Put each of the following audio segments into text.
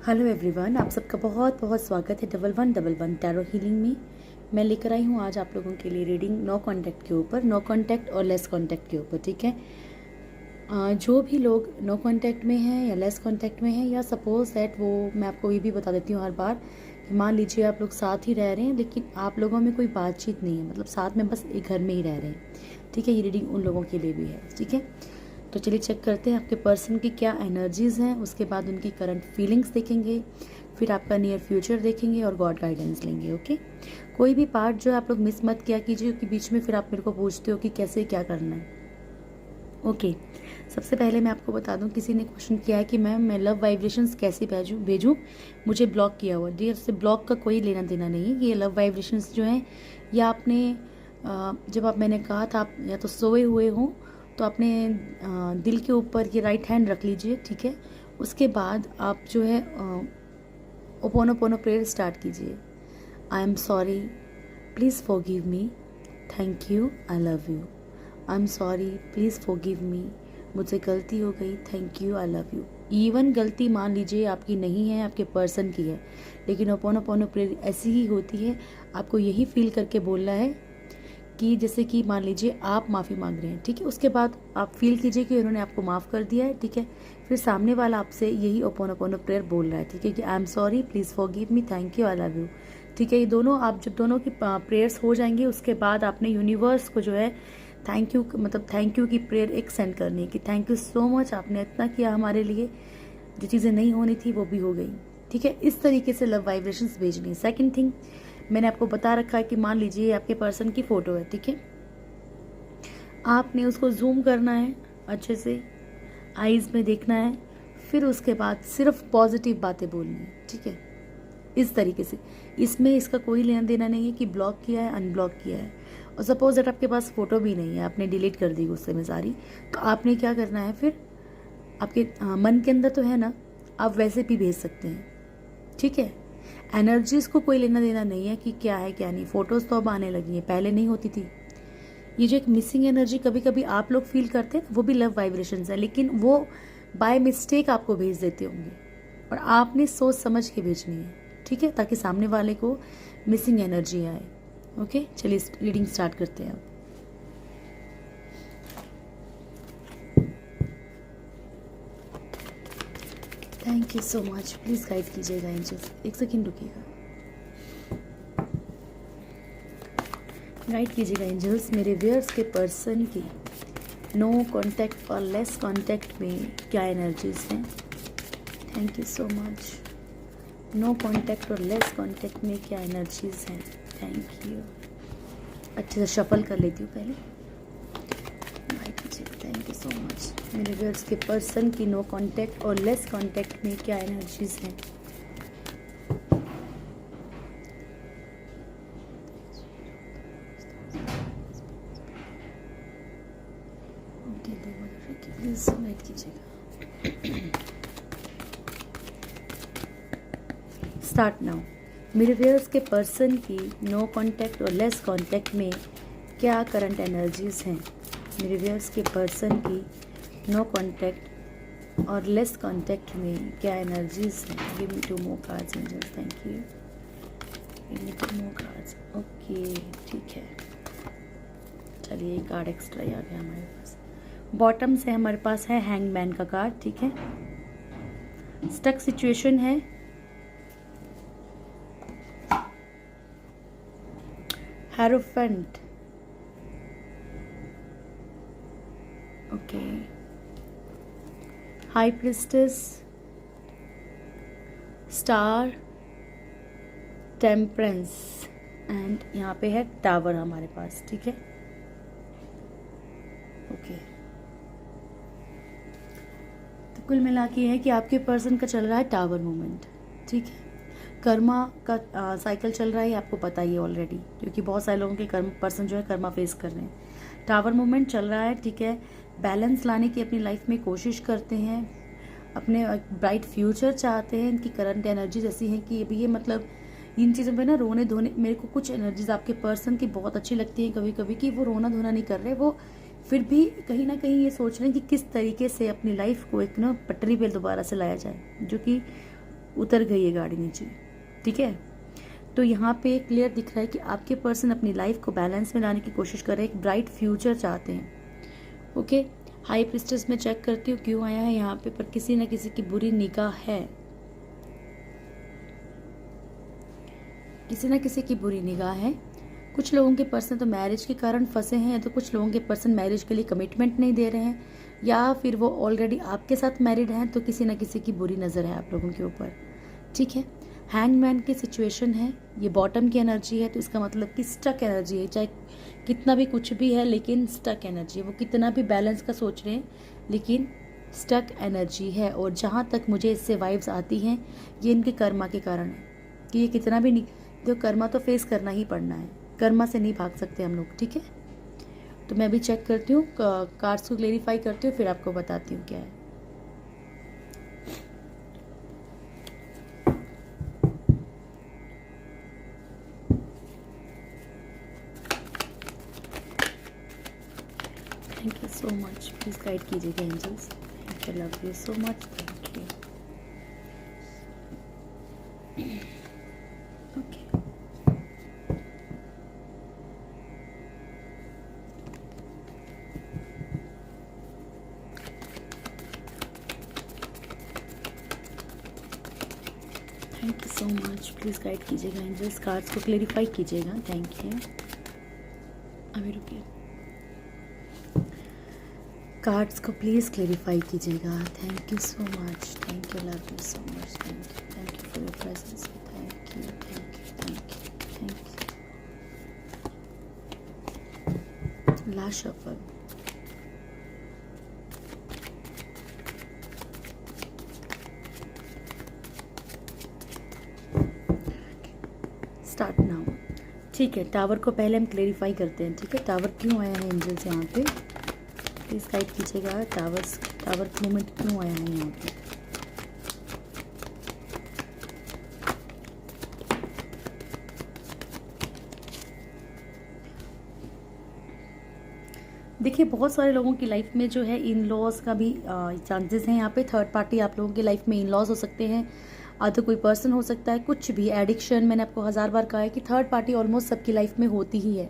Hello everyone, आप सबका बहुत बहुत स्वागत है 1111 टैरो हीलिंग में। मैं लेकर आई हूँ आज आप लोगों के लिए रीडिंग नो कांटेक्ट के ऊपर, नो कांटेक्ट और लेस कांटेक्ट के ऊपर। ठीक है, जो भी लोग नो कांटेक्ट में हैं या लेस कांटेक्ट में हैं, या सपोज दैट वो, मैं आपको ये भी बता देती हूँ हर बार कि मान लीजिए आप लोग साथ ही रह रहे हैं लेकिन आप लोगों में कोई बातचीत नहीं है, मतलब साथ में बस एक घर में ही रह रहे हैं। ठीक है, ये रीडिंग उन लोगों के लिए भी है। ठीक है, तो चलिए चेक करते हैं आपके पर्सन की क्या एनर्जीज़ हैं, उसके बाद उनकी करंट फीलिंग्स देखेंगे, फिर आपका नियर फ्यूचर देखेंगे और गॉड गाइडेंस लेंगे। ओके, कोई भी पार्ट जो है आप लोग मिस मत किया कीजिए, क्योंकि बीच में फिर आप मेरे को पूछते हो कि कैसे क्या करना है। ओके, सबसे पहले मैं आपको बता दूं, किसी ने क्वेश्चन किया है कि मैम मैं लव वाइब्रेशंस कैसे भेजूं, मुझे ब्लॉक किया हुआ। डियर, से ब्लॉक का कोई लेना देना नहीं है। ये लव वाइब्रेशंस जो हैं, या आपने जब आप, मैंने कहा था आप या तो सोए हुए हों तो अपने दिल के ऊपर ये राइट हैंड रख लीजिए। ठीक है, उसके बाद आप जो है ओपोनोपोनो प्रेयर स्टार्ट कीजिए। I am sorry, please forgive me, thank you, I love you. I am sorry, please forgive me, मुझसे गलती हो गई, thank you, I love you. Even गलती मान लीजिए आपकी नहीं है, आपके पर्सन की है, लेकिन ओपोनोपोनो प्रेयर ऐसी ही होती है। आपको यही फील करके बोलना है कि जैसे कि मान लीजिए आप माफ़ी मांग रहे हैं। ठीक है, उसके बाद आप फील कीजिए कि उन्होंने आपको माफ़ कर दिया है। ठीक है, फिर सामने वाला आपसे यही ओपोनोपोनो प्रेयर बोल रहा है। ठीक है, कि I am sorry, please forgive me, thank you, I love you. ठीक है, ये दोनों, आप जब दोनों की प्रेयर्स हो जाएंगी, उसके बाद आपने यूनिवर्स को जो है थैंक यू, मतलब थैंक यू की प्रेयर एक सेंड करनी है कि थैंक यू सो मच, आपने इतना किया हमारे लिए, जो चीज़ें नहीं होनी थी वो भी हो गई। ठीक है, इस तरीके से लव वाइब्रेशंस भेजनी है। सेकंड थिंग, मैंने आपको बता रखा है कि मान लीजिए आपके पर्सन की फ़ोटो है। ठीक है, आपने उसको जूम करना है, अच्छे से आईज में देखना है, फिर उसके बाद सिर्फ पॉजिटिव बातें बोलनी है। ठीक है, इस तरीके से। इसमें इसका कोई लेना देना नहीं है कि ब्लॉक किया है, अनब्लॉक किया है। और सपोज दैट आपके पास फ़ोटो भी नहीं है, आपने डिलीट कर दी गुस्से में सारी, तो आपने क्या करना है फिर, आपके मन के अंदर तो है ना, आप वैसे भी भेज सकते हैं। ठीक है, एनर्जीज को कोई लेना देना नहीं है कि क्या है क्या नहीं। फ़ोटोज़ तो अब आने लगी हैं, पहले नहीं होती थी। ये जो एक मिसिंग एनर्जी कभी कभी आप लोग फील करते हैं, वो भी लव वाइब्रेशंस है, लेकिन वो बाय मिस्टेक आपको भेज देते होंगे और आपने सोच समझ के भेजनी है। ठीक है, ताकि सामने वाले को मिसिंग एनर्जी आए। ओके, चलिए रीडिंग स्टार्ट करते हैं अब। Thank you so much, please guide कीजिएगा एंजल्स, एक सेकेंड रुकिएगा, गाइड कीजिएगा एंजल्स। मेरे व्यूअर्स के पर्सन की नो कांटेक्ट और लेस कांटेक्ट में क्या एनर्जीज हैं। Thank you so much. No contact और लेस कांटेक्ट में क्या एनर्जीज हैं। Thank you. अच्छे से शफल कर लेती हूँ पहले, गाइड कीजिएगा। Thank you so much. मेरे व्यूअर्स के पर्सन की नो कांटेक्ट और लेस कांटेक्ट में क्या एनर्जीज हैं। प्लीज गाइड कीजिएगा। Start now. मेरे व्यूअर्स के पर्सन की नो कांटेक्ट और लेस कांटेक्ट में क्या करंट एनर्जीज हैं। मेरे व्यूअर्स के पर्सन की नो कांटेक्ट और लेस कांटेक्ट में क्या एनर्जीज हैं। Give me 2 more cards angels, thank you. Give me 2 more cards। Okay, ठीक है, चलिए एक कार्ड एक्स्ट्रा ही आ गया हमारे पास। बॉटम से हमारे पास है हैंगमैन का कार्ड। ठीक है, स्टक सिचुएशन है, hierophant, okay, high priestess, star, temperance and यहाँ पे है टावर हमारे पास। ठीक है, ओके, तो कुल मिला के है कि आपके पर्सन का चल रहा है टावर मूवमेंट। ठीक है, कर्मा का साइकिल चल रहा है, आपको पता ही है ऑलरेडी, क्योंकि बहुत सारे लोगों के कर्म पर्सन जो है कर्मा फेस कर रहे हैं। टावर मूवमेंट चल रहा है। ठीक है, बैलेंस लाने की अपनी लाइफ में कोशिश करते हैं, अपने ब्राइट फ्यूचर चाहते हैं। इनकी करंट एनर्जीज ऐसी हैं कि अभी ये, मतलब इन चीज़ों पे ना रोने धोने, मेरे को कुछ एनर्जीज आपके पर्सन की बहुत अच्छी लगती है कभी कभी, कि वो रोना धोना नहीं कर रहे, वो फिर भी कहीं ना कहीं ये सोच रहे हैं कि किस तरीके से अपनी लाइफ को एक ना पटरी पे दोबारा से लाया जाए, जो कि उतर गई है गाड़ी नीचे, ठीक है। तो यहाँ पे क्लियर दिख रहा है कि आपके पर्सन अपनी लाइफ को बैलेंस में लाने की कोशिश कर रहे हैं, एक ब्राइट फ्यूचर चाहते हैं। ओके, हाई प्रिस्टेस में चेक करती हूँ क्यों आया है यहाँ पे, पर किसी न किसी की बुरी निगाह है, किसी न किसी की बुरी निगाह है। कुछ लोगों के पर्सन तो मैरिज के कारण फंसे हैं, तो कुछ लोगों के पर्सन मैरिज के लिए कमिटमेंट नहीं दे रहे हैं, या फिर वो ऑलरेडी आपके साथ मैरिड हैं, तो किसी न किसी की बुरी नज़र है आप लोगों के ऊपर, ठीक है। हैंगमैन की सिचुएशन है, ये बॉटम की एनर्जी है, तो इसका मतलब कि स्टक एनर्जी है, चाहे कितना भी कुछ भी है लेकिन स्टक एनर्जी है। वो कितना भी बैलेंस का सोच रहे हैं लेकिन स्टक एनर्जी है। और जहाँ तक मुझे इससे वाइब्स आती हैं, ये इनके कर्मा के कारण है कि ये कितना भी नहीं, जो कर्मा तो फेस करना ही पड़ना है, कर्मा से नहीं भाग सकते हम लोग, ठीक है। तो मैं भी चेक करती हूँ, कार्ड्स को क्लेरिफाई करती हूँ, फिर आपको बताती हूँ क्या है। Thank you so much, please guide कीजिएगा angels. Thank you, love you so much, thank you. Okay, thank you so much, please guide कीजिएगा एंजल्स, कार्ड्स को क्लेरिफाई कीजिएगा। Thank you. अभी रुकिए, कार्ड्स को प्लीज़ क्लेरिफाई कीजिएगा। Thank you so much, thank you, love you so much, thank you for your presence, thank you, thank you, thank you, thank you. Last shuffle, start now, ठीक है। Tower को पहले हम clarify करते हैं, ठीक है। टावर क्यों आया है एंजल्स यहाँ पे, प्लीज़ गाइड कीजिएगा। टावर मूवमेंट क्यों आया है यहाँ पे। देखिए, बहुत सारे लोगों की लाइफ में जो है इन लॉज का भी चांसेस हैं यहाँ पे। थर्ड पार्टी आप लोगों की लाइफ में इन लॉज हो सकते हैं, तो कोई पर्सन हो सकता है, कुछ भी एडिक्शन। मैंने आपको 1000 बार कहा है कि थर्ड पार्टी ऑलमोस्ट सबकी लाइफ में होती ही है,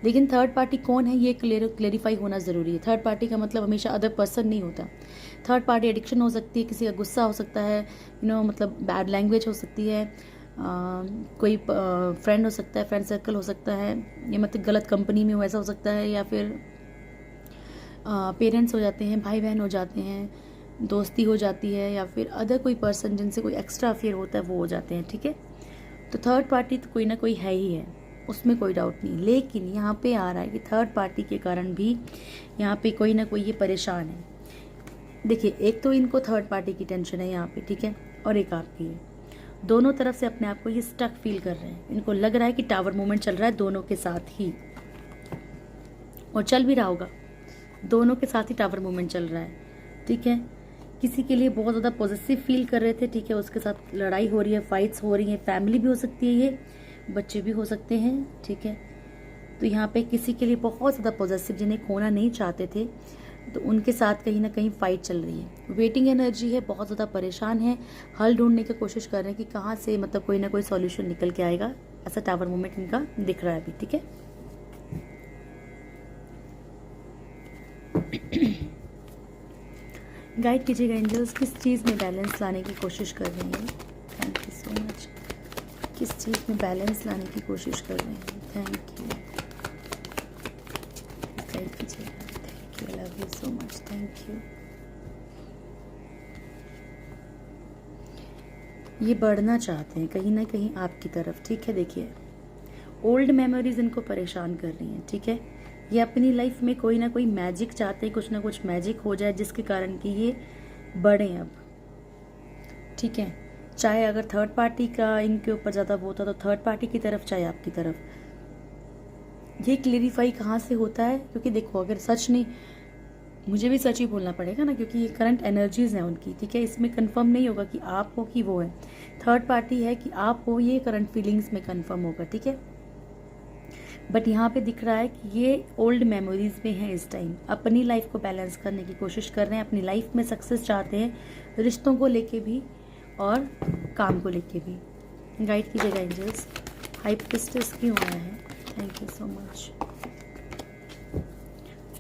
लेकिन थर्ड पार्टी कौन है ये क्लेरिफाई होना ज़रूरी है। थर्ड पार्टी का मतलब हमेशा अदर पर्सन नहीं होता। थर्ड पार्टी एडिक्शन हो सकती है, किसी का गुस्सा हो सकता है, मतलब बैड लैंग्वेज हो सकती है, कोई फ्रेंड हो सकता है, फ्रेंड सर्कल हो सकता है, या मतलब गलत कंपनी में वैसा हो सकता है, या फिर पेरेंट्स हो जाते हैं, भाई बहन हो जाते हैं, दोस्ती हो जाती है, या फिर अदर कोई पर्सन जिनसे कोई एक्स्ट्रा अफेयर होता है वो हो जाते हैं, ठीक है। तो थर्ड पार्टी तो कोई ना कोई है ही है, उसमें कोई डाउट नहीं। लेकिन यहाँ पे आ रहा है कि थर्ड पार्टी के कारण भी यहाँ पे कोई ना कोई ये परेशान है। देखिए, एक तो इनको थर्ड पार्टी की टेंशन है यहाँ पे, ठीक है, और एक आपकी है। दोनों तरफ से अपने आप को ये स्टक फील कर रहे हैं। इनको लग रहा है कि टावर मूवमेंट चल रहा है दोनों के साथ ही, और चल भी रहा होगा, दोनों के साथ ही टावर मूवमेंट चल रहा है, ठीक है। किसी के लिए बहुत ज़्यादा पॉजिटिव फील कर रहे थे, ठीक है, उसके साथ लड़ाई हो रही है, फाइट्स हो रही हैं, फैमिली भी हो सकती है, ये बच्चे भी हो सकते हैं, ठीक है। तो यहाँ पे किसी के लिए बहुत ज़्यादा पॉजिटिव, जिन्हें खोना नहीं चाहते थे, तो उनके साथ कहीं ना कहीं फाइट चल रही है। वेटिंग एनर्जी है, बहुत ज़्यादा परेशान है, हल ढूंढने की कोशिश कर रहे हैं कि कहाँ से मतलब कोई ना कोई सॉल्यूशन निकल के आएगा। ऐसा टावर मूवमेंट इनका दिख रहा है अभी, ठीक है। गाइड कीजिएगा एंजल्स, किस चीज़ में बैलेंस लाने की कोशिश कर रहे हैं। थैंक यू सो मच, किस चीज़ में बैलेंस लाने की कोशिश कर रहे हैं। थैंक यू, गाइड कीजिएगा। Thank you, love you so much, thank you. ये बढ़ना चाहते हैं कहीं ना कहीं आपकी तरफ, ठीक है। देखिए, ओल्ड मेमोरीज इनको परेशान कर रही हैं, ठीक है। ये अपनी लाइफ में कोई ना कोई मैजिक चाहते हैं, कुछ ना कुछ मैजिक हो जाए जिसके कारण कि ये बढ़ें अब, ठीक है। चाहे अगर थर्ड पार्टी का इनके ऊपर ज़्यादा वो होता तो थर्ड पार्टी की तरफ, चाहे आपकी तरफ। ये क्लेरिफाई कहाँ से होता है, क्योंकि देखो, अगर सच नहीं, मुझे भी सच ही बोलना पड़ेगा ना, क्योंकि ये करंट एनर्जीज हैं उनकी, ठीक है। इसमें कंफर्म नहीं होगा कि आप हो कि वो है। थर्ड पार्टी है कि आप हो, ये करंट फीलिंग्स में कंफर्म होगा, ठीक है। बट यहाँ पे दिख रहा है कि ये ओल्ड मेमोरीज में है इस टाइम, अपनी लाइफ को बैलेंस करने की कोशिश कर रहे हैं, अपनी लाइफ में सक्सेस चाहते हैं, रिश्तों को लेके भी और काम को लेके भी। गाइड कीजिएगा एंजल्स, हाई प्रिस्टेस क्यों आया है? Thank you so much.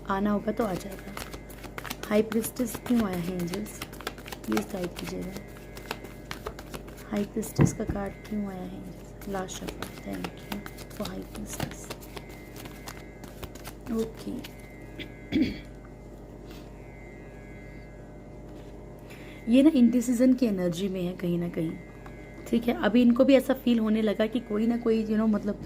आना होगा तो आ जाएगा। हाई प्रिस्टेस क्यों आया है एंजल्स? प्लीज़ गाइड कीजिएगा। हाई प्रिस्टेस का कार्ड क्यों आया है angels? Last shuffle, thank you for high priestess. Okay, ये ना इंडिसीजन की एनर्जी में है कहीं ना कहीं, ठीक है। अभी इनको भी ऐसा फील होने लगा कि कोई ना कोई मतलब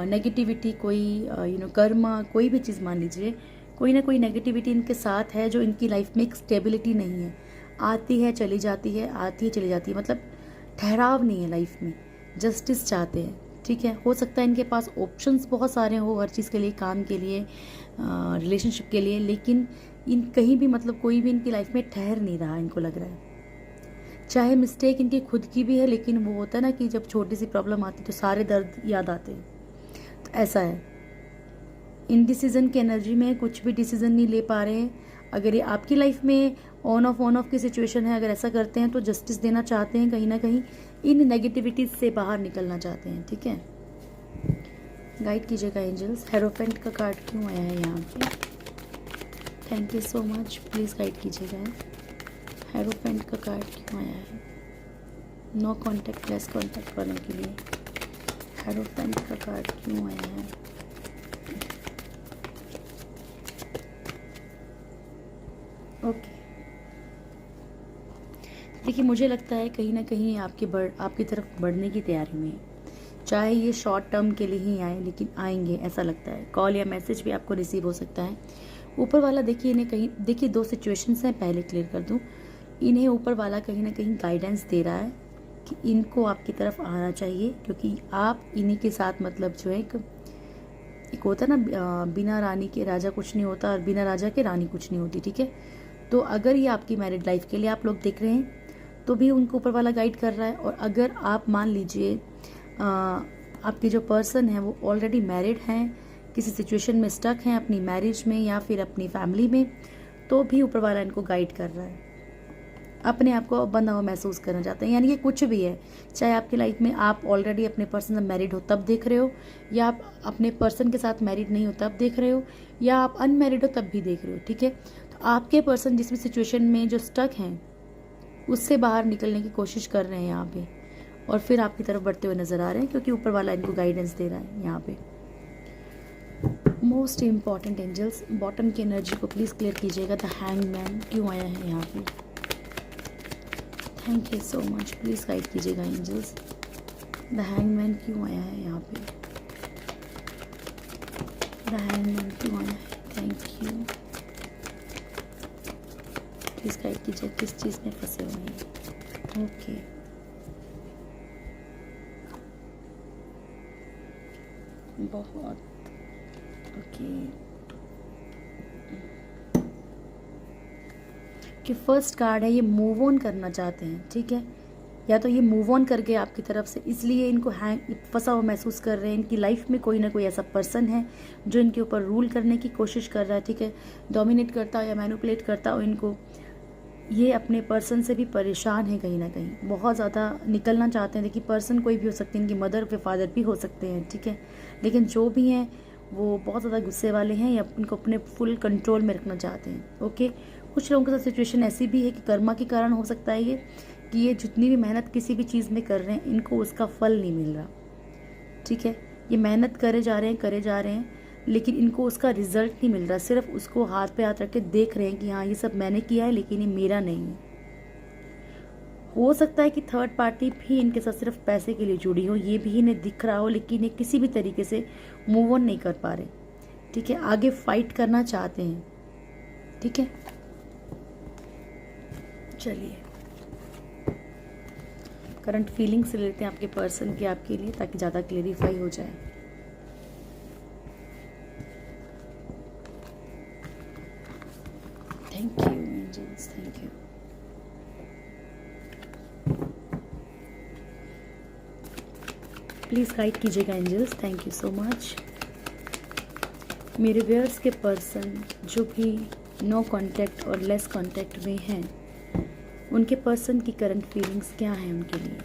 नेगेटिविटी, कोई कर्मा, कोई भी चीज़ मान लीजिए, कोई ना कोई नेगेटिविटी इनके साथ है जो इनकी लाइफ में एक स्टेबिलिटी नहीं है। आती है चली जाती है, आती है चली जाती है, मतलब ठहराव नहीं है लाइफ में। जस्टिस चाहते हैं, ठीक है। हो सकता है इनके पास ऑप्शंस बहुत सारे हो हर चीज़ के लिए, काम के लिए, रिलेशनशिप के लिए, लेकिन इन कहीं भी मतलब कोई भी इनकी लाइफ में ठहर नहीं रहा, इनको लग रहा है। चाहे मिस्टेक इनकी खुद की भी है, लेकिन वो होता है ना कि जब छोटी सी प्रॉब्लम आती है तो सारे दर्द याद आते हैं, तो ऐसा है। इनडिसीजन की एनर्जी में कुछ भी डिसीजन नहीं ले पा रहे हैं। अगर ये आपकी लाइफ में ऑन ऑफ की सिचुएशन है, अगर ऐसा करते हैं तो जस्टिस देना चाहते हैं, कहीं ना कहीं इन नेगेटिविटीज से बाहर निकलना चाहते हैं, ठीक है। गाइड कीजिएगा एंजल्स, हेरोफेंट का कार्ड क्यों आया है यहाँ पे? Thank you so much, please guide कीजिएगा। हेरोफेंट का कार्ड क्यों आया है? नो कॉन्टैक्ट, लेस कॉन्टैक्ट वालों के लिए हेरोफेंट का कार्ड क्यों आया है? ओके, देखिए मुझे लगता है कहीं ना कहीं आपकी तरफ बढ़ने की तैयारी में है। चाहे ये शॉर्ट टर्म के लिए ही आए, लेकिन आएंगे ऐसा लगता है। कॉल या मैसेज भी आपको रिसीव हो सकता है। ऊपर वाला देखिए इन्हें कहीं, देखिए दो सिचुएशंस हैं, पहले क्लियर कर दूं। इन्हें ऊपर वाला कहीं ना कहीं गाइडेंस दे रहा है कि इनको आपकी तरफ आना चाहिए, क्योंकि आप इन्हीं के साथ मतलब जो है एक होता है ना, बिना रानी के राजा कुछ नहीं होता और बिना राजा के रानी कुछ नहीं होती, ठीक है। तो अगर ये आपकी मैरिड लाइफ के लिए आप लोग देख रहे हैं तो भी उनको ऊपर वाला गाइड कर रहा है। और अगर आप मान लीजिए आपके जो पर्सन है वो ऑलरेडी मैरिड हैं, किसी सिचुएशन में स्टक हैं अपनी मैरिज में या फिर अपनी फैमिली में, तो भी ऊपर वाला इनको गाइड कर रहा है। अपने आप को बंधा हुआ महसूस करना चाहते हैं, यानी कि कुछ भी है, चाहे आपकी लाइफ में आप ऑलरेडी अपने पर्सन से मैरिड हो तब देख रहे हो, या आप अपने पर्सन के साथ मैरिड नहीं हो तब देख रहे हो, या आप अनमैरिड हो तब भी देख रहे हो, ठीक है। तो आपके पर्सन जिस भी सिचुएशन में जो स्टक हैं उससे बाहर निकलने की कोशिश कर रहे हैं यहाँ पे, और फिर आपकी तरफ बढ़ते हुए नजर आ रहे हैं, क्योंकि ऊपर वाला इनको गाइडेंस दे रहा है यहाँ पे। मोस्ट इम्पॉर्टेंट एंजल्स, बॉटम की एनर्जी को प्लीज क्लियर कीजिएगा। द हैंगमैन क्यों आया है यहाँ पे? Thank you so much, please guide कीजिएगा एंजल्स। द हैंगमैन क्यों आया है यहाँ पे? द हैंगमैन क्यों आया है? थैंक यू, प्लीज गाइड कीजिए किस चीज़ में फंसे हुए हैं। ओके, बहुत ओके। कि फर्स्ट कार्ड है, ये मूव ऑन करना चाहते हैं, ठीक है। या तो ये मूव ऑन कर गए आपकी तरफ से, इसलिए इनको फंसा हुआ महसूस कर रहे हैं। इनकी लाइफ में कोई ना कोई ऐसा पर्सन है जो इनके ऊपर रूल करने की कोशिश कर रहा है, ठीक है। डोमिनेट करता हो या मैनिपुलेट करता हो इनको। ये अपने पर्सन से भी परेशान है कहीं ना कहीं, बहुत ज़्यादा निकलना चाहते हैं। देखिए पर्सन कोई भी हो सकते हैं, इनकी मदर के फादर भी हो सकते हैं, ठीक है। लेकिन जो भी हैं वो बहुत ज़्यादा गुस्से वाले हैं या इनको अपने फुल कंट्रोल में रखना चाहते हैं, ओके। कुछ लोगों के साथ सिचुएशन ऐसी भी है कि कर्मा के कारण हो सकता है ये कि ये जितनी भी मेहनत किसी भी चीज़ में कर रहे हैं इनको उसका फल नहीं मिल रहा, ठीक है। ये मेहनत करे जा रहे हैं लेकिन इनको उसका रिजल्ट नहीं मिल रहा। सिर्फ उसको हाथ पे हाथ रख के देख रहे हैं कि हाँ ये सब मैंने किया है लेकिन ये मेरा नहीं है। हो सकता है कि थर्ड पार्टी भी इनके साथ सिर्फ पैसे के लिए जुड़ी हो, ये भी इन्हें दिख रहा हो, लेकिन ये किसी भी तरीके से मूव ऑन नहीं कर पा रहे, ठीक है। आगे फाइट करना चाहते हैं, ठीक है। चलिए करंट फीलिंग्स लेते हैं आपके पर्सन के आपके लिए, ताकि ज़्यादा क्लेरिफाई हो जाए। Thank you angels, thank you. Please guide कीजिएगा angels, thank you so much. मेरे व्यूअर्स के पर्सन जो भी नो कांटेक्ट और लेस कांटेक्ट में हैं, उनके पर्सन की करंट फीलिंग्स क्या हैं उनके लिए।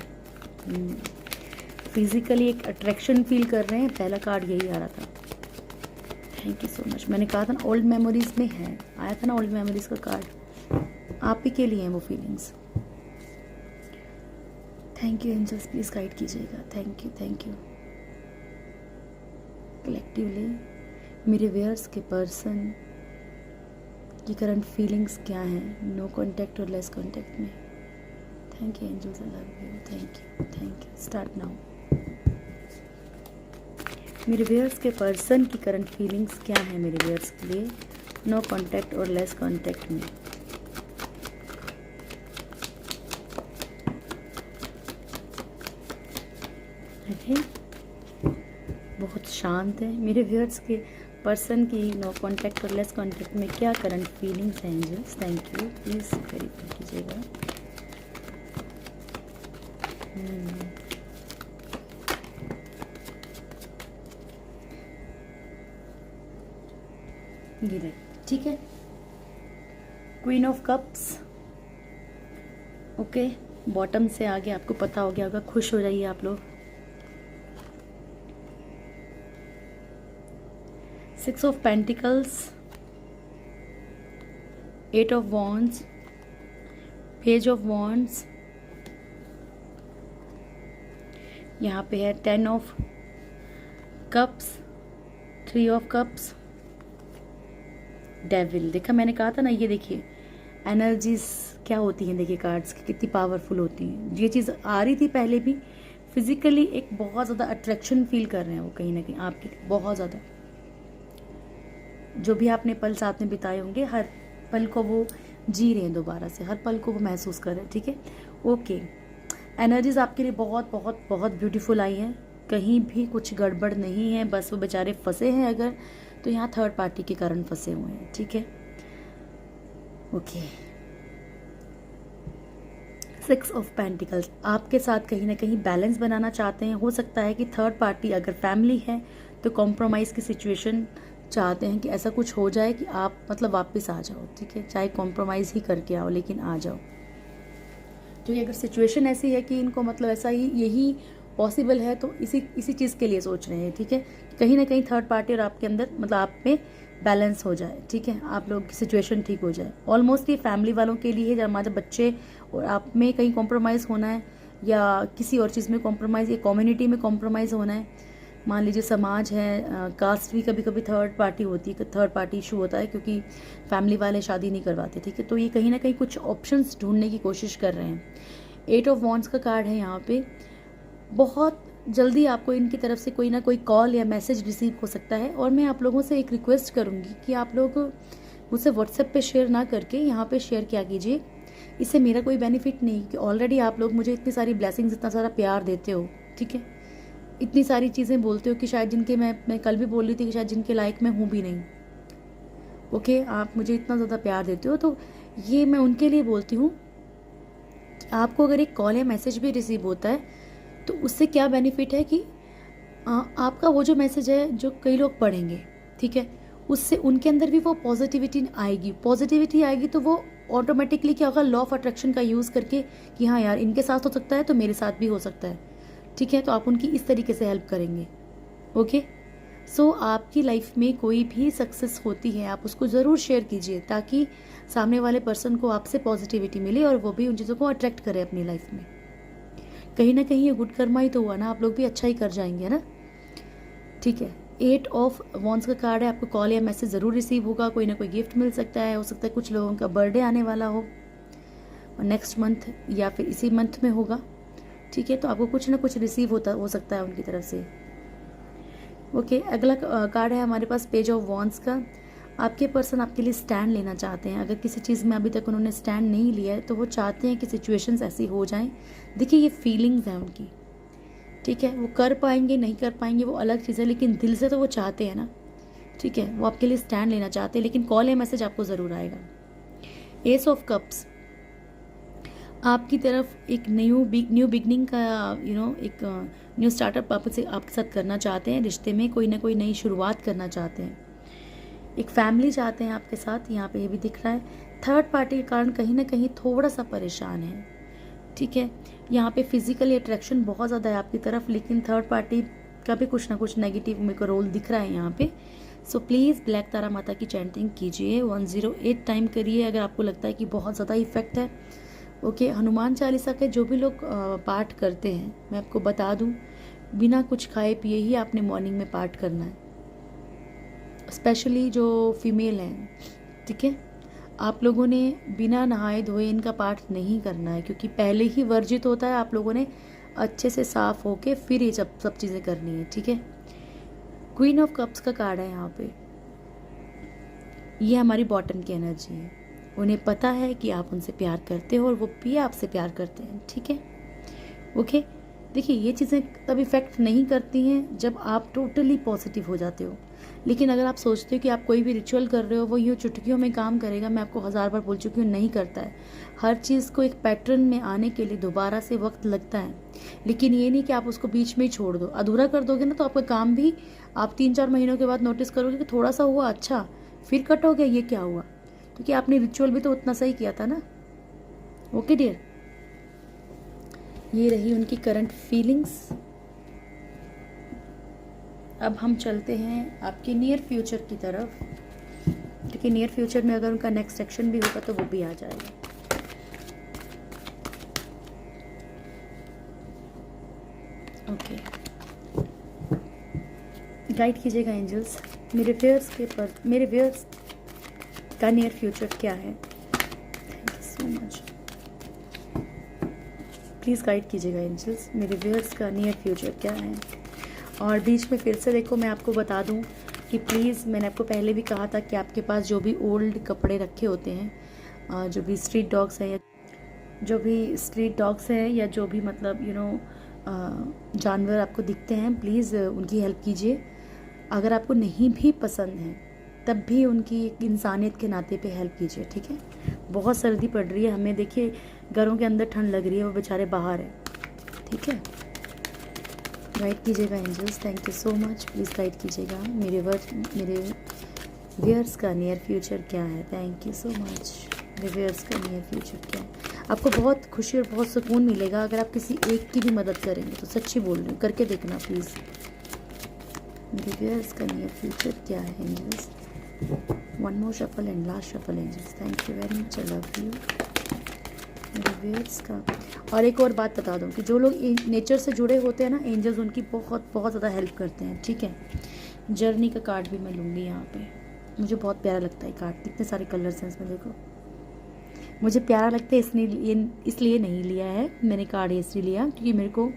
फिजिकली एक अट्रैक्शन फील कर रहे हैं, पहला कार्ड यही आ रहा था। Thank you so much. मैंने कहा था ना ओल्ड मेमोरीज में है, आया था ना ओल्ड मेमोरीज का कार्ड, आप ही के लिए हैं वो feelings. Thank you angels, please guide कीजिएगा। Thank you, thank you. Collectively मेरे व्यूअर्स के पर्सन की करंट फीलिंग्स क्या हैं, नो कांटेक्ट और लेस कांटेक्ट में। Thank you angels, I love you. Thank you, thank you. Start now. मेरे viewers के पर्सन की करंट फीलिंग्स क्या है मेरे व्यूअर्स के लिए, नो कांटेक्ट और लेस कांटेक्ट में। बहुत शांत है। मेरे व्यूअर्स के पर्सन की नो कांटेक्ट और लेस कांटेक्ट में क्या करंट फीलिंग्स हैं angels. Thank you, please verify कीजिएगा। ये ठीक है, queen of cups. Okay, bottom से आगे आपको पता हो गया होगा, खुश हो जाइए आप लोग। 6 of pentacles, 8 of wands, page of wands, यहाँ पे है 10 of cups, 3 of cups, devil. देखा, मैंने कहा था ना, ये देखिए एनर्जीज क्या होती हैं, देखिए कार्ड्स की कितनी पावरफुल होती हैं। ये चीज़ आ रही थी पहले भी, फिजिकली एक बहुत ज़्यादा अट्रैक्शन फील कर रहे हैं वो कहीं ना कहीं आपकी, बहुत ज़्यादा। जो भी आपने पल साथ में बिताए होंगे, हर पल को वो जी रहे हैं दोबारा से, हर पल को वो महसूस कर रहे हैं। ठीक है, ओके। एनर्जीज आपके लिए बहुत बहुत बहुत ब्यूटीफुल आई हैं, कहीं भी कुछ गड़बड़ नहीं है। बस वो बेचारे फंसे हैं अगर, तो यहाँ थर्ड पार्टी के कारण फंसे हुए हैं। ठीक है, ओके। 6 ऑफ पेंटिकल्स, आपके साथ कहीं ना कहीं बैलेंस बनाना चाहते हैं। हो सकता है कि थर्ड पार्टी अगर फैमिली है तो कॉम्प्रोमाइज़ की सिचुएशन चाहते हैं कि ऐसा कुछ हो जाए कि आप मतलब वापस आ जाओ। ठीक है, चाहे कॉम्प्रोमाइज़ ही करके आओ लेकिन आ जाओ। तो ये अगर सिचुएशन ऐसी है कि इनको मतलब ऐसा ही यही पॉसिबल है, तो इसी चीज़ के लिए सोच रहे हैं। ठीक है, कहीं ना कहीं थर्ड पार्टी और आपके अंदर मतलब आप में बैलेंस हो जाए। ठीक है, आप लोग की सिचुएशन ठीक हो जाए। ऑलमोस्ट ये फैमिली वालों के लिए है, जब हमारे बच्चे और आप में कहीं कॉम्प्रोमाइज़ होना है या किसी और चीज़ में कॉम्प्रोमाइज़, या कम्युनिटी में कॉम्प्रोमाइज़ होना है। मान लीजिए समाज है, कास्ट भी कभी कभी थर्ड पार्टी होती है, थर्ड पार्टी इशू होता है क्योंकि फैमिली वाले शादी नहीं करवाते। ठीक है, तो ये कहीं ना कहीं कुछ ऑप्शंस ढूंढने की कोशिश कर रहे हैं। 8 ऑफ वॉन्ड्स का कार्ड है यहाँ पे। बहुत जल्दी आपको इनकी तरफ से कोई ना कोई कॉल या मैसेज रिसीव हो सकता है। और मैं आप लोगों से एक रिक्वेस्ट करूँगी कि आप लोग मुझसे व्हाट्सएप पे शेयर ना करके यहाँ पे शेयर किया कीजिए। इससे मेरा कोई बेनिफिट नहीं, कि ऑलरेडी आप लोग मुझे इतनी सारी ब्लेसिंग्स, इतना सारा प्यार देते हो। ठीक है, इतनी सारी चीज़ें बोलते हो कि शायद जिनके मैं कल भी बोल रही थी कि शायद जिनके लायक मैं हूँ भी नहीं। ओके, आप मुझे इतना ज़्यादा प्यार देते हो, तो ये मैं उनके लिए बोलती हूँ। आपको अगर एक कॉल या मैसेज भी रिसीव होता है तो उससे क्या बेनिफिट है कि आपका वो जो मैसेज है जो कई लोग पढ़ेंगे, ठीक है, उससे उनके अंदर भी वो पॉजिटिविटी आएगी। तो वो ऑटोमेटिकली क्या होगा, लॉ ऑफ अट्रैक्शन का यूज़ करके कि हाँ यार इनके साथ हो सकता है तो मेरे साथ भी हो सकता है। ठीक है, तो आप उनकी इस तरीके से हेल्प करेंगे। ओके, सो आपकी लाइफ में कोई भी सक्सेस होती है आप उसको ज़रूर शेयर कीजिए, ताकि सामने वाले पर्सन को आपसे पॉजिटिविटी मिले और वो भी उन चीज़ों को अट्रैक्ट करे अपनी लाइफ में। कहीं ना कहीं ये गुड कर्मा ही तो हुआ ना, आप लोग भी अच्छा ही कर जाएंगे ना। ठीक है, 8 ऑफ वॉन्ड्स का कार्ड है। आपको कॉल या मैसेज ज़रूर रिसीव होगा, कोई ना कोई गिफ्ट मिल सकता है। हो सकता है कुछ लोगों का बर्थडे आने वाला हो नेक्स्ट मंथ या फिर इसी मंथ में होगा। ठीक है, तो आपको कुछ ना कुछ रिसीव हो सकता है उनकी तरफ से। ओके, अगला कार्ड है हमारे पास पेज ऑफ वॉन्ड्स का। आपके पर्सन आपके लिए स्टैंड लेना चाहते हैं। अगर किसी चीज़ में अभी तक उन्होंने स्टैंड नहीं लिया है तो वो चाहते हैं कि सिचुएशंस ऐसी हो जाएं। देखिए, ये फीलिंग्स हैं उनकी। ठीक है, वो कर पाएंगे नहीं कर पाएंगे वो अलग चीज़ है, लेकिन दिल से तो वो चाहते हैं ना। ठीक है, वो आपके लिए स्टैंड लेना चाहते हैं, लेकिन कॉल या मैसेज आपको ज़रूर आएगा। एस ऑफ कप्स, आपकी तरफ एक न्यू बिगनिंग का एक न्यू स्टार्टअप आपके साथ करना चाहते हैं। रिश्ते में कोई ना कोई नई शुरुआत करना चाहते हैं। एक फैमिली चाहते हैं आपके साथ, यहाँ पे ये भी दिख रहा है। थर्ड पार्टी के कारण कहीं ना कहीं थोड़ा सा परेशान है, ठीक है। यहाँ पे फिजिकली अट्रैक्शन बहुत ज़्यादा है आपकी तरफ, लेकिन थर्ड पार्टी का भी कुछ ना कुछ नेगेटिव मेरे को रोल दिख रहा है यहाँ पे। सो प्लीज़ ब्लैक तारा माता की चैंटिंग कीजिए, 108 टाइम करिए अगर आपको लगता है कि बहुत ज़्यादा इफेक्ट है। ओके, हनुमान चालीसा के जो भी लोग पाठ करते हैं, मैं आपको बता दूं, बिना कुछ खाए पिए ही आपने मॉर्निंग में पाठ करना है, स्पेशली जो फीमेल हैं, ठीक है। आप लोगों ने बिना नहाए धोए इनका पाठ नहीं करना है, क्योंकि पहले ही वर्जित होता है। आप लोगों ने अच्छे से साफ होके फिर ये सब चीज़ें करनी है, ठीक है। क्वीन ऑफ कप्स का कार्ड है यहाँ पे, ये हमारी बॉटम की एनर्जी है। उन्हें पता है कि आप उनसे प्यार करते हो और वो भी आपसे प्यार करते हैं, ठीक है। ओके, देखिए ये चीज़ें तब इफ़ेक्ट नहीं करती हैं जब आप टोटली पॉजिटिव हो जाते हो। लेकिन अगर आप सोचते हो कि आप कोई भी रिचुअल कर रहे हो वो यूँ चुटकियों में काम करेगा, मैं आपको 1000 बार बोल चुकी हूँ, नहीं करता है। हर चीज़ को एक पैटर्न में आने के लिए दोबारा से वक्त लगता है, लेकिन ये नहीं कि आप उसको बीच में ही छोड़ दो। अधूरा कर दोगे ना तो आपका काम भी आप 3-4 महीनों के बाद नोटिस करोगे कि थोड़ा सा हुआ, अच्छा फिर कट हो गया, ये क्या हुआ, क्योंकि आपने रिचुअल भी तो उतना सही किया था ना। ओके डियर, ये रही उनकी करंट फीलिंग्स। अब हम चलते हैं आपके नियर फ्यूचर की तरफ, क्योंकि नियर फ्यूचर में अगर उनका नेक्स्ट सेक्शन भी होगा तो वो भी आ जाएगा। ओके, गाइड कीजिएगा एंजल्स, मेरे व्यूअर्स का नियर फ्यूचर क्या है। Thank you so much, please guide कीजिएगा एंजल्स, मेरे व्यूअर्स का नियर फ्यूचर क्या है। और बीच में फिर से देखो, मैं आपको बता दूं कि प्लीज़, मैंने आपको पहले भी कहा था कि आपके पास जो भी ओल्ड कपड़े रखे होते हैं, जो भी स्ट्रीट डॉग्स हैं या जो भी मतलब जानवर आपको दिखते हैं, प्लीज़ उनकी हेल्प कीजिए। अगर आपको नहीं भी पसंद है तब भी उनकी एक इंसानियत के नाते पे हेल्प कीजिए, ठीक है। बहुत सर्दी पड़ रही है, हमें देखिए घरों के अंदर ठंड लग रही है, वो बेचारे बाहर है, ठीक है। गाइड कीजिएगा angels, thank you so much, please guide कीजिएगा मेरे व्यूअर्स का नियर फ्यूचर क्या है। थैंक यू सो मच, मेरे व्यूअर्स का नियर फ्यूचर क्या है। आपको बहुत खुशी और बहुत सुकून मिलेगा अगर आप किसी एक की भी मदद करेंगे, तो सच्ची बोल रही हूँ, करके देखना प्लीज़। मेरे व्यूअर्स का नियर फ्यूचर क्या है angels. One more shuffle and last shuffle angels, thank you very much, I love you. मेरे व्यूअर्स का, और एक और बात बता दूं कि जो लोग नेचर से जुड़े होते हैं ना, एंजल्स उनकी बहुत बहुत ज़्यादा हेल्प करते हैं, ठीक है। जर्नी का कार्ड भी मैं लूँगी यहाँ पे, मुझे बहुत प्यारा लगता है कार्ड, कितने सारे कलर्स हैं इसमें, देखो मुझे प्यारा लगता है, इसलिए नहीं लिया है मैंने कार्ड, इसलिए लिया क्योंकि मेरे को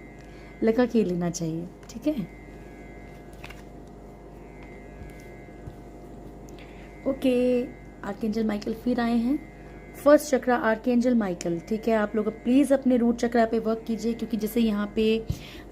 लगा कि लेना चाहिए, ठीक है। ओके, आर्कएंजल माइकल फिर आए हैं। फर्स्ट चक्रा आर्कएंजल माइकल, ठीक है। आप लोग प्लीज़ अपने रूट चक्रा पे वर्क कीजिए, क्योंकि जैसे यहाँ पे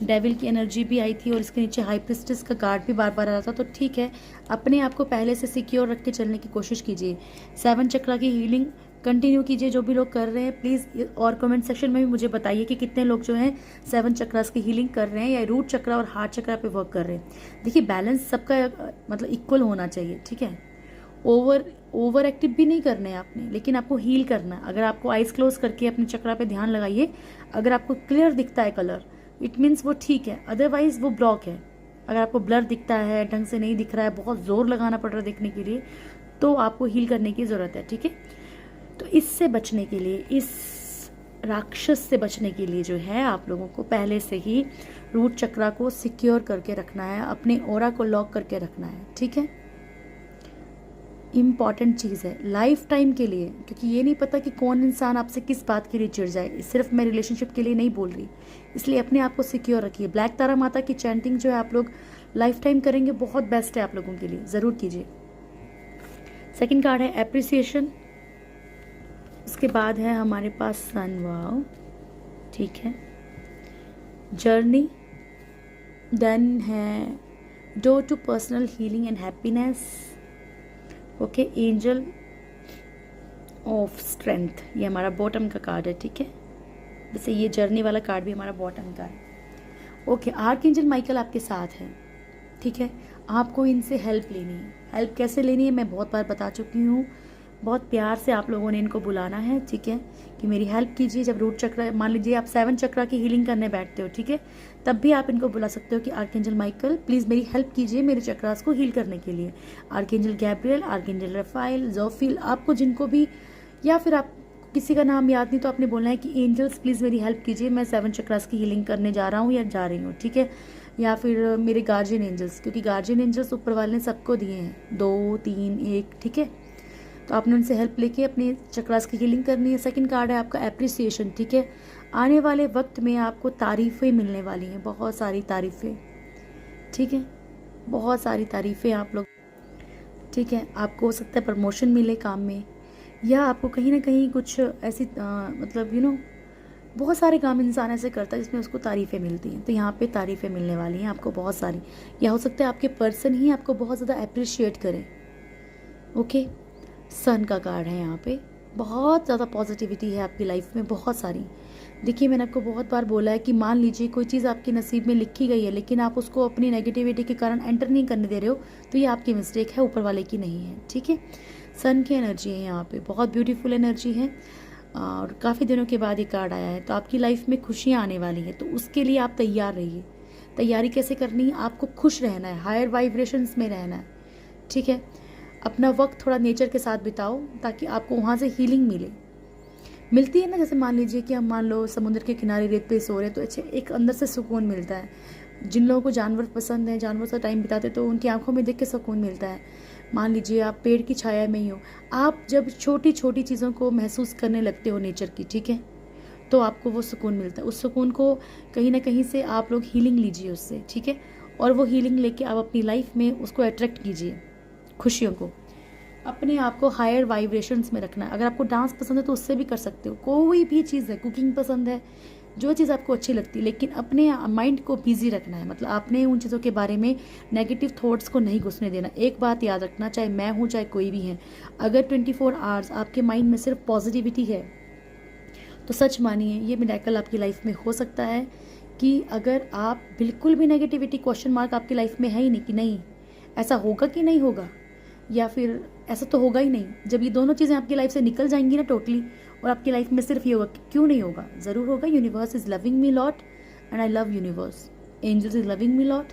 डेविल की एनर्जी भी आई थी और इसके नीचे हाई प्रिस्टेस का कार्ड भी बार बार आ रहा था, तो ठीक है, अपने आप को पहले से सिक्योर रख के चलने की कोशिश कीजिए। 7 चक्रा की हीलिंग कंटिन्यू कीजिए, जो भी लोग कर रहे हैं प्लीज़, और कमेंट सेक्शन में भी मुझे बताइए कि कितने लोग जो हैं 7 चक्रास की हीलिंग कर रहे हैं या रूट चक्रा और हार्ट चक्रा पे वर्क कर रहे हैं। देखिए बैलेंस सबका मतलब इक्वल होना चाहिए, ठीक है। ओवर एक्टिव भी नहीं करना है आपने, लेकिन आपको हील करना है। अगर आपको आइज क्लोज करके अपने चक्रा पे ध्यान लगाइए, अगर आपको क्लियर दिखता है कलर, इट मीन्स वो ठीक है, अदरवाइज वो ब्लॉक है। अगर आपको ब्लर दिखता है, ढंग से नहीं दिख रहा है, बहुत जोर लगाना पड़ रहा है देखने के लिए, तो आपको हील करने की ज़रूरत है, ठीक है। तो इससे बचने के लिए, इस राक्षस से बचने के लिए जो है, आप लोगों को पहले से ही रूट चक्रा को सिक्योर करके रखना है, अपने ऑरा को लॉक करके रखना है, ठीक है। इम्पॉर्टेंट चीज़ है लाइफ टाइम के लिए, क्योंकि ये नहीं पता कि कौन इंसान आपसे किस बात के लिए चिढ़ जाए। सिर्फ मैं रिलेशनशिप के लिए नहीं बोल रही, इसलिए अपने आप को सिक्योर रखिए। ब्लैक तारा माता की चैंटिंग जो है आप लोग लाइफ टाइम करेंगे, बहुत बेस्ट है आप लोगों के लिए, ज़रूर कीजिए। सेकंड कार्ड है एप्रिसिएशन, उसके बाद है हमारे पास सन, वाव, ठीक है, जर्नी, देन है door to personal healing and happiness, okay, angel of strength, ये हमारा बॉटम का कार्ड है, ठीक है। वैसे ये जर्नी वाला कार्ड भी हमारा बॉटम का है, ओके। आर्कएंजल माइकल आपके साथ है, ठीक है। आपको इनसे हेल्प लेनी है। हेल्प कैसे लेनी है मैं बहुत बार बता चुकी हूँ, बहुत प्यार से आप लोगों ने इनको बुलाना है, ठीक है, कि मेरी हेल्प कीजिए। जब रूट चक्र, मान लीजिए आप 7 चक्रा की हीलिंग करने बैठते हो, ठीक है, तब भी आप इनको बुला सकते हो कि आर्कएंजल माइकल प्लीज़ मेरी हेल्प कीजिए मेरे चक्रास को हील करने के लिए। आर्कएंजल गैब्रियल, आर्कएंजल रफाइल, जोफिल, आपको जिनको भी, या फिर आप किसी का नाम याद नहीं तो आपने बोलना है कि एंजल्स प्लीज़ मेरी हेल्प कीजिए, मैं 7 चक्रास की हीलिंग करने जा रहा हूँ या जा रही हूँ, ठीक है। या फिर मेरे गार्जियन एंजल्स, क्योंकि गार्जियन एंजल्स ऊपर वाले ने सबको दिए हैं, 2, 3, 1, ठीक है। तो आपने उनसे हेल्प लेके अपने चक्रास की हीलिंग करनी है। सेकंड कार्ड है आपका एप्रिसिएशन, ठीक है। आने वाले वक्त में आपको तारीफ़ें मिलने वाली हैं, बहुत सारी तारीफ़ें, ठीक है, बहुत सारी तारीफ़ें आप लोग, ठीक है। आपको हो सकता है प्रमोशन मिले काम में, या आपको कहीं ना कहीं कुछ ऐसी मतलब बहुत सारे काम इंसान ऐसे करता है जिसमें उसको तारीफ़ें मिलती हैं। तो यहाँ पे तारीफ़ें मिलने वाली हैं आपको बहुत सारी, या हो सकता है आपके पर्सन ही आपको बहुत ज़्यादा अप्रिशिएट करें। ओके, सन का कार्ड है यहाँ पे, बहुत ज़्यादा पॉजिटिविटी है आपकी लाइफ में, बहुत सारी। देखिए मैंने आपको बहुत बार बोला है कि मान लीजिए कोई चीज़ आपके नसीब में लिखी गई है लेकिन आप उसको अपनी नेगेटिविटी के कारण एंटर नहीं करने दे रहे हो, तो ये आपकी मिस्टेक है, ऊपर वाले की नहीं है, ठीक है। सन की एनर्जी है यहाँ पे, बहुत ब्यूटीफुल एनर्जी है, और काफ़ी दिनों के बाद ये कार्ड आया है। तो आपकी लाइफ में खुशियाँ आने वाली हैं, तो उसके लिए आप तैयार रहिए। तैयारी कैसे करनी है, आपको खुश रहना है, हायर वाइब्रेशंस में रहना है, ठीक है। अपना वक्त थोड़ा नेचर के साथ बिताओ ताकि आपको वहाँ से हीलिंग मिलती है ना। जैसे मान लीजिए कि हम मान लो समुद्र के किनारे रेत पे सो रहे हैं, तो अच्छे एक अंदर से सुकून मिलता है। जिन लोगों को जानवर पसंद है, जानवर से टाइम बिताते, तो उनकी आंखों में देख के सुकून मिलता है। मान लीजिए आप पेड़ की छाया में ही हो, आप जब छोटी छोटी चीज़ों को महसूस करने लगते हो नेचर की, ठीक है, तो आपको वो सुकून मिलता है। उस सुकून को कहीं ना कहीं से आप लोग हीलिंग लीजिए उससे, ठीक है, और वो हीलिंग लेके आप अपनी लाइफ में उसको अट्रैक्ट कीजिए, खुशियों को। अपने आप को हायर वाइब्रेशंस में रखना है। अगर आपको डांस पसंद है तो उससे भी कर सकते हो, कोई भी चीज़ है, कुकिंग पसंद है, जो चीज़ आपको अच्छी लगती है, लेकिन अपने माइंड को बिजी रखना है। मतलब आपने उन चीज़ों के बारे में नेगेटिव थॉट्स को नहीं घुसने देना। एक बात याद रखना, चाहे मैं हूँ चाहे कोई भी है, अगर 24 आवर्स आपके माइंड में सिर्फ पॉजिटिविटी है तो सच मानिए ये मिरेकल आपकी लाइफ में हो सकता है। कि अगर आप बिल्कुल भी नेगेटिविटी, क्वेश्चन मार्क आपकी लाइफ में है ही नहीं कि नहीं ऐसा होगा कि नहीं होगा, या फिर ऐसा तो होगा ही नहीं, जब ये दोनों चीज़ें आपकी लाइफ से निकल जाएंगी ना टोटली, और आपकी लाइफ में सिर्फ ये होगा कि क्यों नहीं होगा, ज़रूर होगा। Universe is loving me lot and I love universe, angels is loving me lot.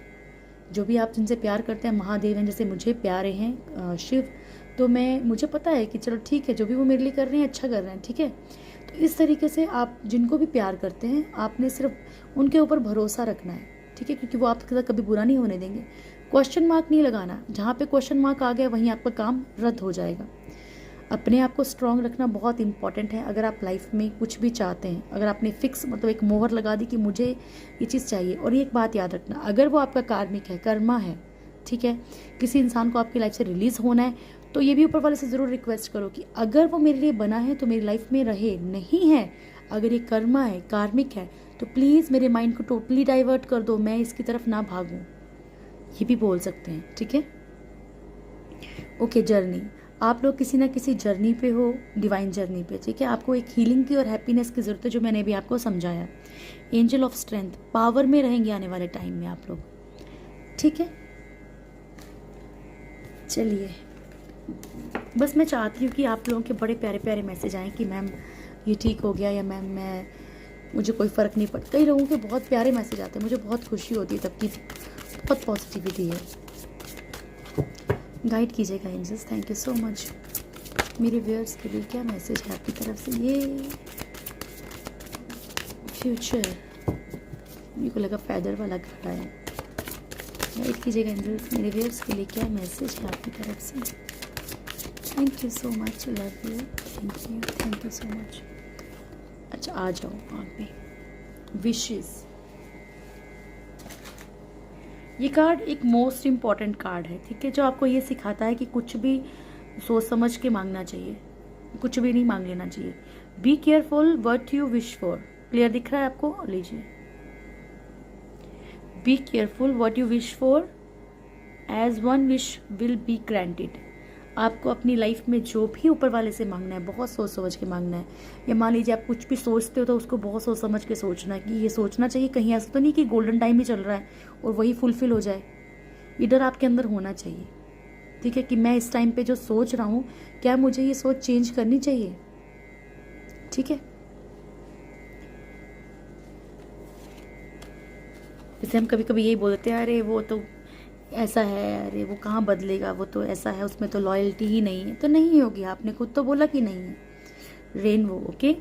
जो भी आप जिनसे प्यार करते हैं, महादेव हैं जैसे मुझे प्यारे हैं, शिव, तो मुझे पता है कि चलो ठीक है, जो भी वो मेरे लिए कर रहे हैं अच्छा कर रहे हैं, ठीक है। तो इस तरीके से आप जिनको भी प्यार करते हैं, आपने सिर्फ उनके ऊपर भरोसा रखना है, ठीक है, क्योंकि वो आपके साथ कभी बुरा नहीं होने देंगे। क्वेश्चन मार्क नहीं लगाना, जहाँ पे क्वेश्चन मार्क आ गया वहीं आपका काम रद्द हो जाएगा। अपने आप को स्ट्रांग रखना बहुत इंपॉर्टेंट है। अगर आप लाइफ में कुछ भी चाहते हैं, अगर आपने फिक्स मतलब एक मोहर लगा दी कि मुझे ये चीज़ चाहिए, और एक बात याद रखना, अगर वो आपका कार्मिक है, कर्मा है, ठीक है, किसी इंसान को आपकी लाइफ से रिलीज़ होना है, तो ये भी ऊपर वाले से ज़रूर रिक्वेस्ट करो कि अगर वो मेरे लिए बना है तो मेरी लाइफ में रहे, नहीं है अगर ये कर्मा है, कार्मिक है, तो प्लीज़ मेरे माइंड को टोटली डाइवर्ट कर दो, मैं इसकी तरफ ना भागूं, ये भी बोल सकते हैं, ठीक है। ओके, जर्नी, आप लोग किसी ना किसी जर्नी पे हो, डिवाइन जर्नी पे, ठीक है। आपको एक हीलिंग की और हैप्पीनेस की ज़रूरत है, जो मैंने भी आपको समझाया। एंजल ऑफ स्ट्रेंथ, पावर में रहेंगे आने वाले टाइम में आप लोग, ठीक है। चलिए, बस मैं चाहती हूँ कि आप लोगों के बड़े प्यारे प्यारे मैसेज आएँ कि मैम ये ठीक हो गया, या मैम मुझे कोई फ़र्क नहीं पड़ता। कई लोगों के बहुत प्यारे मैसेज आते हैं, मुझे बहुत खुशी होती है, तब की बहुत पॉजिटिविटी है। गाइड कीजिएगा angels, thank you so much. मेरे व्यूअर्स के लिए क्या मैसेज है आपकी तरफ से? ये फ्यूचर, मेरे को लगा पैदल वाला खड़ा है। गाइड कीजिएगा एंजल्स, मेरे व्यूअर्स के लिए क्या मैसेज है आपकी तरफ से? Thank you so much, love you, thank you so much. अच्छा, आ जाओ आप भी। विशेस, ये कार्ड एक मोस्ट इम्पॉर्टेंट कार्ड है, ठीक है, जो आपको ये सिखाता है कि कुछ भी सोच समझ के मांगना चाहिए, कुछ भी नहीं मांग लेना चाहिए। Be careful what you wish for. Clear दिख रहा है आपको? लीजिए, be careful what you wish for as one wish will be granted. आपको अपनी लाइफ में जो भी ऊपर वाले से मांगना है, बहुत सोच समझ के मांगना है। या मान लीजिए आप कुछ भी सोचते हो तो उसको बहुत सोच समझ के सोचना है कि ये सोचना चाहिए, कहीं ऐसा तो नहीं कि गोल्डन टाइम ही चल रहा है और वही फुलफिल हो जाए। ये डर आपके अंदर होना चाहिए, ठीक है, कि मैं इस टाइम पे जो सोच रहा हूँ क्या मुझे ये सोच चेंज करनी चाहिए। ठीक है, जैसे हम कभी कभी यही बोलते हैं, अरे वो तो ऐसा है, अरे वो कहाँ बदलेगा, वो तो ऐसा है, उसमें तो लॉयल्टी ही नहीं है। तो नहीं होगी, आपने खुद तो बोला कि नहीं है। Rainbow, okay,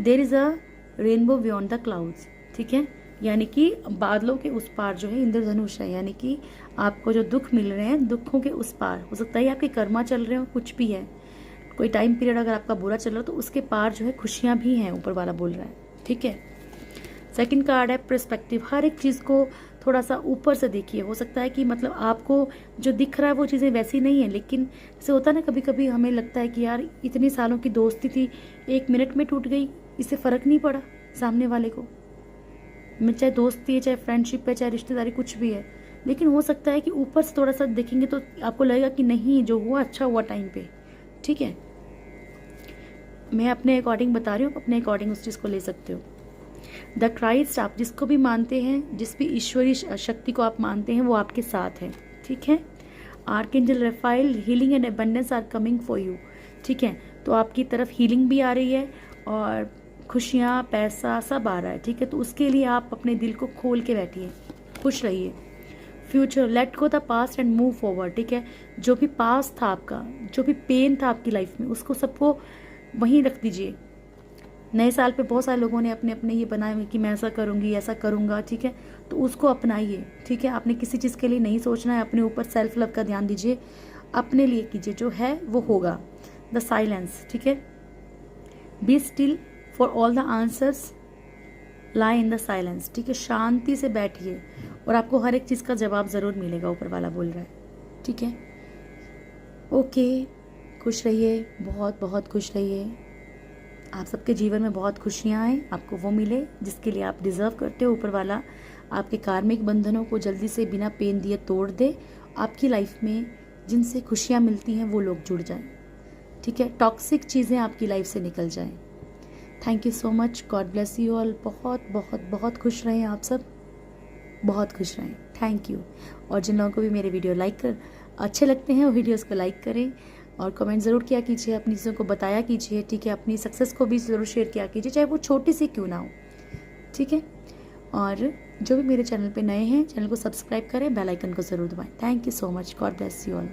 there is a rainbow beyond the clouds. ठीक है, यानी कि बादलों के उस पार जो है इंद्रधनुष है, यानी कि आपको जो दुख मिल रहे हैं, दुखों के उस पार, हो सकता है आपके कर्मा चल रहे हो, कुछ भी है, कोई टाइम पीरियड अगर आपका बुरा चल रहा हो तो उसके पार जो है खुशियाँ भी हैं, ऊपर वाला बोल रहा है। ठीक है, सेकंड कार्ड है पर्सपेक्टिव। हर एक चीज़ को थोड़ा सा ऊपर से देखिए। हो सकता है कि मतलब आपको जो दिख रहा है वो चीज़ें वैसी नहीं है, लेकिन जैसे होता है ना, कभी कभी हमें लगता है कि यार इतने सालों की दोस्ती थी, 1 मिनट में टूट गई, इससे फ़र्क नहीं पड़ा सामने वाले को, में चाहे दोस्ती है, चाहे फ्रेंडशिप है, चाहे रिश्तेदारी, कुछ भी है। लेकिन हो सकता है कि ऊपर से थोड़ा सा देखेंगे तो आपको लगेगा कि नहीं, जो हुआ अच्छा हुआ टाइम पे। ठीक है, मैं अपने अकॉर्डिंग बता रही हूँ, अपने अकॉर्डिंग उस चीज़ को ले सकते हो। द क्राइस्ट, आप जिसको भी मानते हैं, जिस भी ईश्वरीय शक्ति को आप मानते हैं, वो आपके साथ है। ठीक है, archangel Raphael, healing and abundance are coming for you. ठीक है, तो आपकी तरफ हीलिंग भी आ रही है और खुशियाँ, पैसा सब आ रहा है। ठीक है, तो उसके लिए आप अपने दिल को खोल के बैठिए, खुश रहिए। Future, let go the past and move forward. ठीक है, जो भी पास्ट था आपका, जो भी पेन था आपकी लाइफ में, उसको सबको वहीं रख दीजिए। नए साल पे बहुत सारे लोगों ने अपने अपने ये बनाए हुए कि मैं ऐसा करूँगी, ऐसा करूँगा। ठीक है, तो उसको अपनाइए। ठीक है, आपने किसी चीज़ के लिए नहीं सोचना है, अपने ऊपर सेल्फ लव का ध्यान दीजिए, अपने लिए कीजिए, जो है वो होगा। द साइलेंस, ठीक है, be still for all the answers lie in the silence. ठीक है, शांति से बैठिए और आपको हर एक चीज़ का जवाब ज़रूर मिलेगा, ऊपर वाला बोल रहा है। ठीक है, ओके, खुश रहिए, बहुत बहुत खुश रहिए। आप सबके जीवन में बहुत खुशियाँ आए, आपको वो मिले जिसके लिए आप डिज़र्व करते हो। ऊपर वाला आपके कार्मिक बंधनों को जल्दी से बिना पेन दिए तोड़ दे, आपकी लाइफ में जिनसे खुशियाँ मिलती हैं वो लोग जुड़ जाएं। ठीक है, टॉक्सिक चीज़ें आपकी लाइफ से निकल जाएं। Thank you so much, God bless you all. बहुत बहुत बहुत खुश रहें आप सब, बहुत खुश रहें। Thank you. और जिन लोगों को भी मेरे वीडियो अच्छे लगते हैं वो वीडियोज़ को लाइक करें और कमेंट ज़रूर किया कीजिए, अपनी चीज़ों को बताया कीजिए। ठीक है, अपनी सक्सेस को भी ज़रूर शेयर किया कीजिए, चाहे वो छोटी सी क्यों ना हो। ठीक है, और जो भी मेरे चैनल पे नए हैं, चैनल को सब्सक्राइब करें, बेल आइकन को ज़रूर दबाएं। Thank you so much, God bless you all.